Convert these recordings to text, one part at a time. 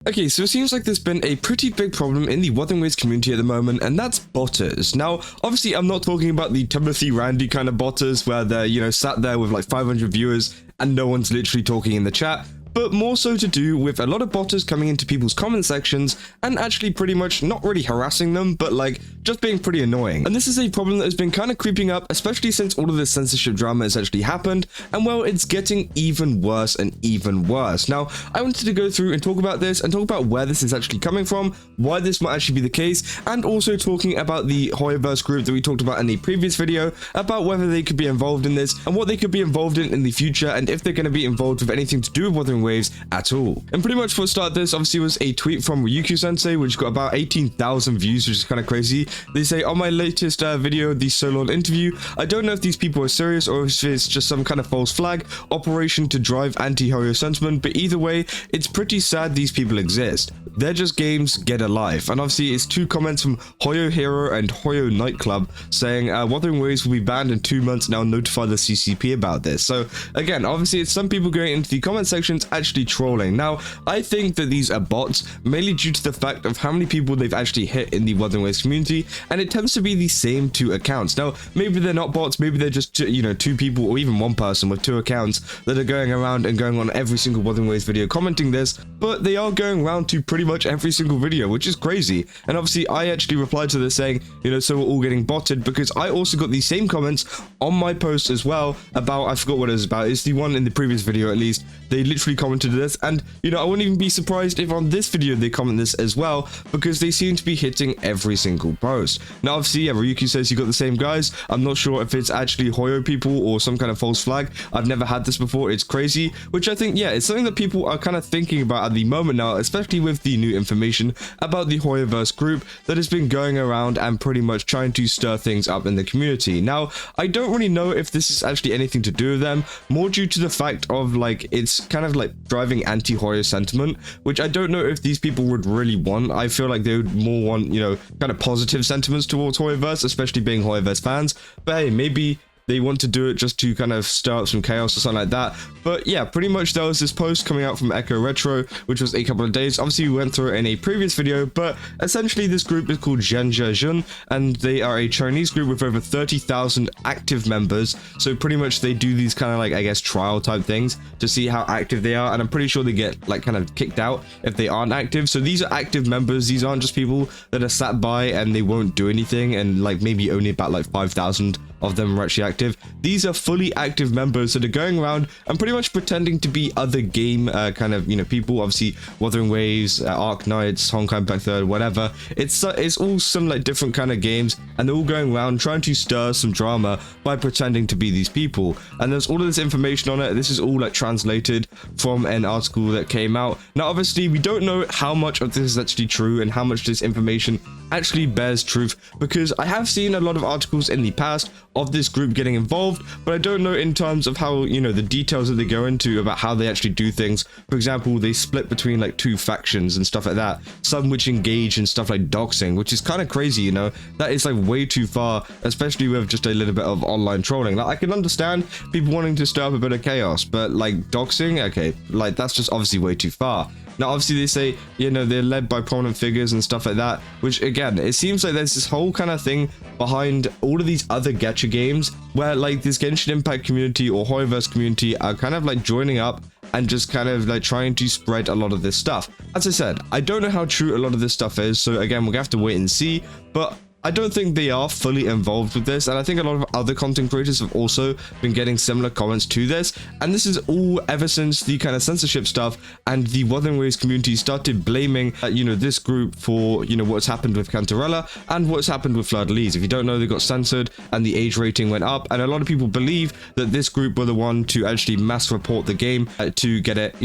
Okay, so it seems like there's been a pretty big problem in the Wuthering Waves community at the moment, and that's botters. Now, obviously, I'm not talking about the Timothy Randy kind of botters where they're, sat there with like 500 viewers and no one's literally talking in the chat, but more so to do with a lot of botters coming into people's comment sections and actually pretty much not really harassing them, but like just being pretty annoying. And this is a problem that has been kind of creeping up, especially since all of this censorship drama has actually happened, and well, it's getting even worse and even worse. Now, I wanted to go through and talk about this and talk about where this is actually coming from, why this might actually be the case, and also talking about the Hoyoverse group that we talked about in the previous video, about whether they could be involved in this and what they could be involved in the future, and if they're going to be involved with anything to do with Wuthering Waves at all. And pretty much for start, this obviously was a tweet from Ryuuku Sensei, which got about 18,000 views, which is kind of crazy. They say, on my latest video, the Solon interview, I don't know if these people are serious or if it's just some kind of false flag operation to drive anti-Hoyo sentiment, but either way, it's pretty sad these people exist. They're just games, get a life. And obviously it's two comments from Hoyo Hero and Hoyo Nightclub saying Wuthering Waves will be banned in 2 months, now notify the CCP about this. So again, obviously it's some people going into the comment sections actually trolling. Now, I think that these are bots, mainly due to the fact of how many people they've actually hit in the Wuthering Waves community, and it tends to be the same two accounts. Now, maybe they're not bots, maybe they're just, two people or even one person with two accounts that are going around and going on every single Wuthering Waves video commenting this, but they are going around to pretty much every single video, which is crazy. And obviously, I actually replied to this saying, so we're all getting botted, because I also got these same comments on my post as well about, I forgot what it was about, it's the one in the previous video at least, they literally commented this, and I wouldn't even be surprised if on this video they comment this as well, because they seem to be hitting every single post. Now obviously, yeah, Ryuuku says you got the same guys. I'm not sure if it's actually Hoyo people or some kind of false flag. I've never had this before, it's crazy, which I think, yeah, it's something that people are kind of thinking about at the moment now, especially with the new information about the Hoyoverse group that has been going around and pretty much trying to stir things up in the community. Now, I don't really know if this is actually anything to do with them, more due to the fact of like, it's kind of like driving anti-Hoyo sentiment, which I don't know if these people would really want. I feel like they would more want, kind of positive sentiments towards Hoyoverse, especially being Hoyoverse fans, but hey, maybe they want to do it just to kind of stir up some chaos or something like that. But yeah, pretty much there was this post coming out from Echo Retro, which was a couple of days. Obviously, we went through it in a previous video, but essentially this group is called Xianjiajun, and they are a Chinese group with over 30,000 active members. So pretty much they do these kind of like, I guess, trial type things to see how active they are. And I'm pretty sure they get like kind of kicked out if they aren't active. So these are active members. These aren't just people that are sat by and they won't do anything. And like maybe only about like 5,000 of them are actually active. These are fully active members that are going around and pretty much pretending to be other game kind of people. Obviously, Wuthering Waves, Arc Knights, Honkai Black Third, whatever. It's all some like different kind of games, and they're all going around trying to stir some drama by pretending to be these people. And there's all of this information on it. This is all like translated from an article that came out. Now, obviously, we don't know how much of this is actually true and how much this information actually bears truth, because I have seen a lot of articles in the past of this group getting involved, but I don't know in terms of how, the details that they go into about how they actually do things. For example, they split between like two factions and stuff like that, some which engage in stuff like doxing, which is kind of crazy, that is like way too far, especially with just a little bit of online trolling. Like, I can understand people wanting to stir up a bit of chaos, but like doxing, okay, like that's just obviously way too far. Now, obviously, they say, they're led by prominent figures and stuff like that, which, again, it seems like there's this whole kind of thing behind all of these other gacha games where, like, this Genshin Impact community or Hoyoverse community are kind of, like, joining up and just kind of, like, trying to spread a lot of this stuff. As I said, I don't know how true a lot of this stuff is, so, again, we're going to have to wait and see, but I don't think they are fully involved with this, and I think a lot of other content creators have also been getting similar comments to this, and this is all ever since the kind of censorship stuff and the Wuthering Waves community started blaming, this group for, what's happened with Cantarella and what's happened with Fluerdelys. If you don't know, they got censored and the age rating went up, and a lot of people believe that this group were the one to actually mass report the game to get it,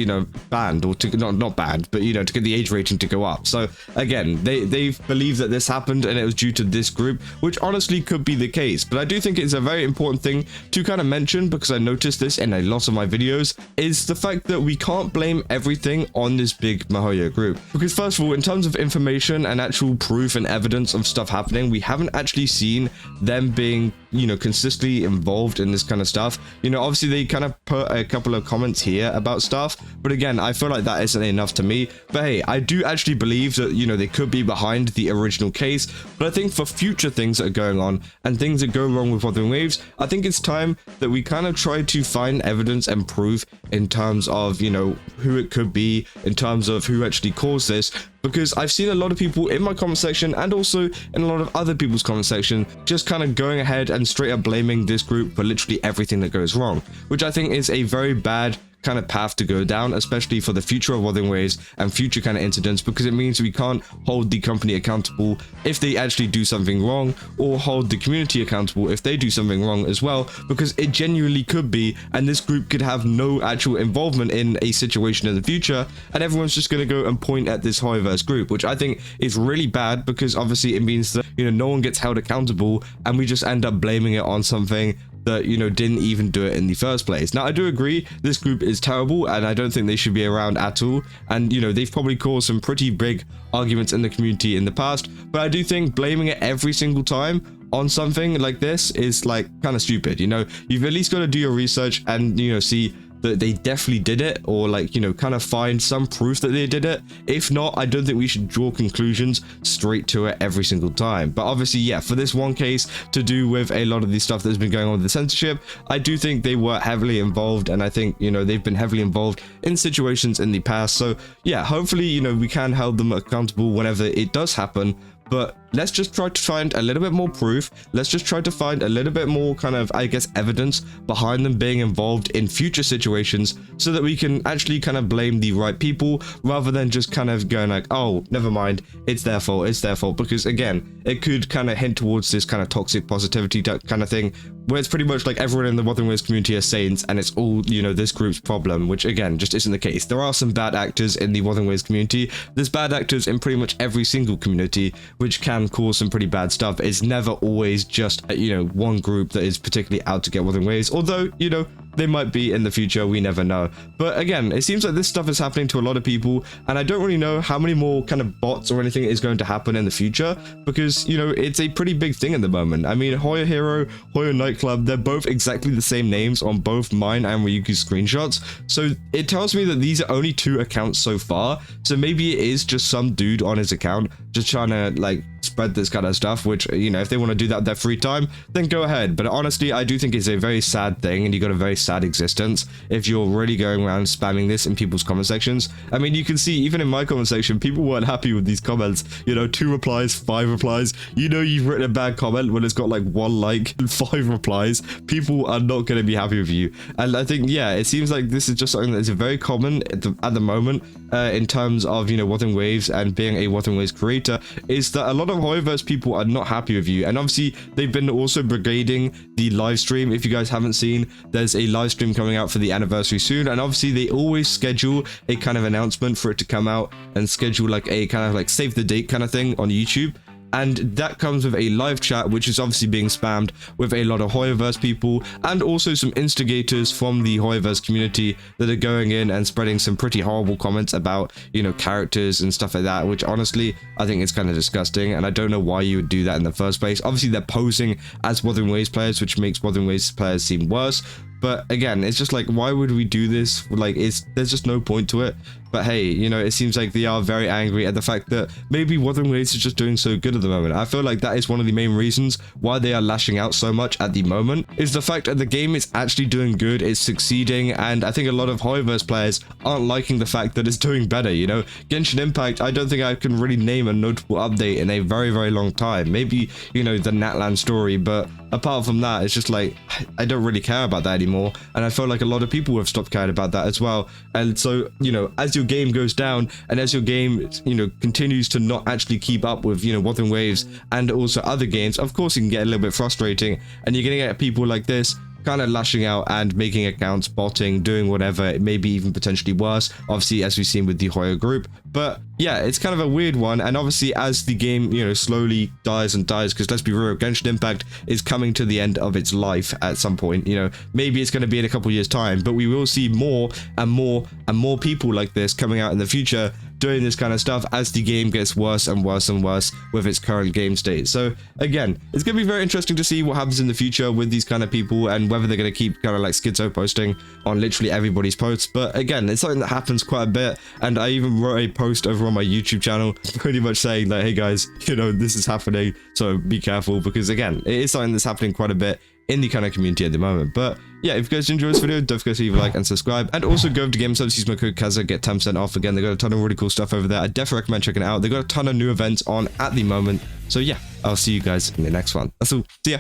banned, or to not banned, but, to get the age rating to go up. So again, they believe that this happened and it was due to this group, which honestly could be the case. But I do think it's a very important thing to kind of mention, because I noticed this in a lot of my videos, is the fact that we can't blame everything on this big Mihoyo group. Because first of all, in terms of information and actual proof and evidence of stuff happening, we haven't actually seen them being, you know, consistently involved in this kind of stuff. You know, obviously they kind of put a couple of comments here about stuff, but again, I feel like that isn't enough to me. But hey, I do actually believe that, you know, they could be behind the original case, but I think for future things that are going on and things that go wrong with Wuthering Waves, I think it's time that we kind of try to find evidence and proof in terms of, you know, who it could be, in terms of who actually caused this, because I've seen a lot of people in my comment section and also in a lot of other people's comment section just kind of going ahead and straight up blaming this group for literally everything that goes wrong, which I think is a very bad kind of path to go down, especially for the future of Wuthering Waves and future kind of incidents, because it means we can't hold the company accountable if they actually do something wrong, or hold the community accountable if they do something wrong as well, because it genuinely could be, and this group could have no actual involvement in a situation in the future, and everyone's just going to go and point at this Hoyoverse group, which I think is really bad, because obviously it means that, you know, no one gets held accountable and we just end up blaming it on something that, you know, didn't even do it in the first place. Now, I do agree this group is terrible and I don't think they should be around at all, and, you know, they've probably caused some pretty big arguments in the community in the past, but I do think blaming it every single time on something like this is like kind of stupid. You know, you've at least got to do your research and, you know, see that they definitely did it, or like, you know, kind of find some proof that they did it. If not, I don't think we should draw conclusions straight to it every single time. But obviously, yeah, for this one case to do with a lot of the stuff that's been going on with the censorship, I do think they were heavily involved, and I think, you know, they've been heavily involved in situations in the past. So yeah, hopefully, you know, we can hold them accountable whenever it does happen. But let's just try to find a little bit more proof. Let's just try to find a little bit more kind of, I guess, evidence behind them being involved in future situations, so that we can actually kind of blame the right people, rather than just kind of going like, oh, never mind, it's their fault, it's their fault. Because again, it could kind of hint towards this kind of toxic positivity kind of thing, where it's pretty much like everyone in the Wuthering Waves community are saints and it's all, you know, this group's problem, which again, just isn't the case. There are some bad actors in the Wuthering Waves community. There's bad actors in pretty much every single community, which can cause some pretty bad stuff. It's never always just, you know, one group that is particularly out to get Wuthering Waves, although, you know, they might be in the future, we never know. But again, it seems like this stuff is happening to a lot of people, and I don't really know how many more kind of bots or anything is going to happen in the future, because, you know, it's a pretty big thing at the moment. I mean, Hoyo Hero, Hoyo Nightclub, they're both exactly the same names on both mine and Ryuuku's screenshots, so it tells me that these are only 2 accounts so far. So maybe it is just some dude on his account just trying to like spread this kind of stuff, which, you know, if they want to do that with their free time, then go ahead. But honestly, I do think it's a very sad thing, and you got a very sad existence if you're really going around spamming this in people's comment sections. I mean, you can see even in my comment section, people weren't happy with these comments. You know, 2 replies, 5 replies. You know, you've written a bad comment when it's got like 1 like and 5 replies. People are not going to be happy with you. And I think, yeah, it seems like this is just something that is very common at the moment in terms of, you know, Wuthering Waves and being a Wuthering Waves creator, is that a lot of Hoyoverse people are not happy with you. And obviously, they've been also brigading the live stream. If you guys haven't seen, there's a live stream coming out for the anniversary soon, and obviously they always schedule a kind of announcement for it to come out, and schedule like a kind of like save the date kind of thing on YouTube. And that comes with a live chat, which is obviously being spammed with a lot of Hoyoverse people, and also some instigators from the Hoyoverse community that are going in and spreading some pretty horrible comments about, you know, characters and stuff like that, which honestly, I think it's kind of disgusting, and I don't know why you would do that in the first place. Obviously, they're posing as Wuthering Waves players, which makes Wuthering Waves players seem worse. But again, it's just like, why would we do this? Like, there's just no point to it. But hey, you know, it seems like they are very angry at the fact that maybe Wuthering Waves is just doing so good at the moment. I feel like that is one of the main reasons why they are lashing out so much at the moment, is the fact that the game is actually doing good, it's succeeding, and I think a lot of Hoyoverse players aren't liking the fact that it's doing better, you know? Genshin Impact, I don't think I can really name a notable update in a very, very long time. Maybe, you know, the Natlan story, but apart from that, it's just like, I don't really care about that anymore, and I feel like a lot of people have stopped caring about that as well. And so, you know, as your game goes down, and as your game, you know, continues to not actually keep up with, you know, Wuthering Waves and also other games, of course it can get a little bit frustrating, and you're gonna get people like this kind of lashing out and making accounts, botting, doing whatever, maybe even potentially worse, obviously, as we've seen with the Hoyo group. But yeah, it's kind of a weird one, and obviously as the game, you know, slowly dies and dies, because let's be real, Genshin Impact is coming to the end of its life at some point, you know, maybe it's going to be in a couple years time, but we will see more and more and more people like this coming out in the future doing this kind of stuff as the game gets worse and worse and worse with its current game state. So again, it's going to be very interesting to see what happens in the future with these kind of people and whether they're going to keep kind of like schizo posting on literally everybody's posts. But again, it's something that happens quite a bit, and I even wrote a post over on my YouTube channel pretty much saying that, hey guys, you know, this is happening, so be careful, because again, it is something that's happening quite a bit in the kind of community at the moment. But yeah, if you guys enjoyed this video, don't forget to leave a like and subscribe, and also go over to GameSubs, use my code Kaza, get 10% off. Again, they got a ton of really cool stuff over there. I definitely recommend checking it out. They got a ton of new events on at the moment. So yeah, I'll see you guys in the next one. That's all. See ya.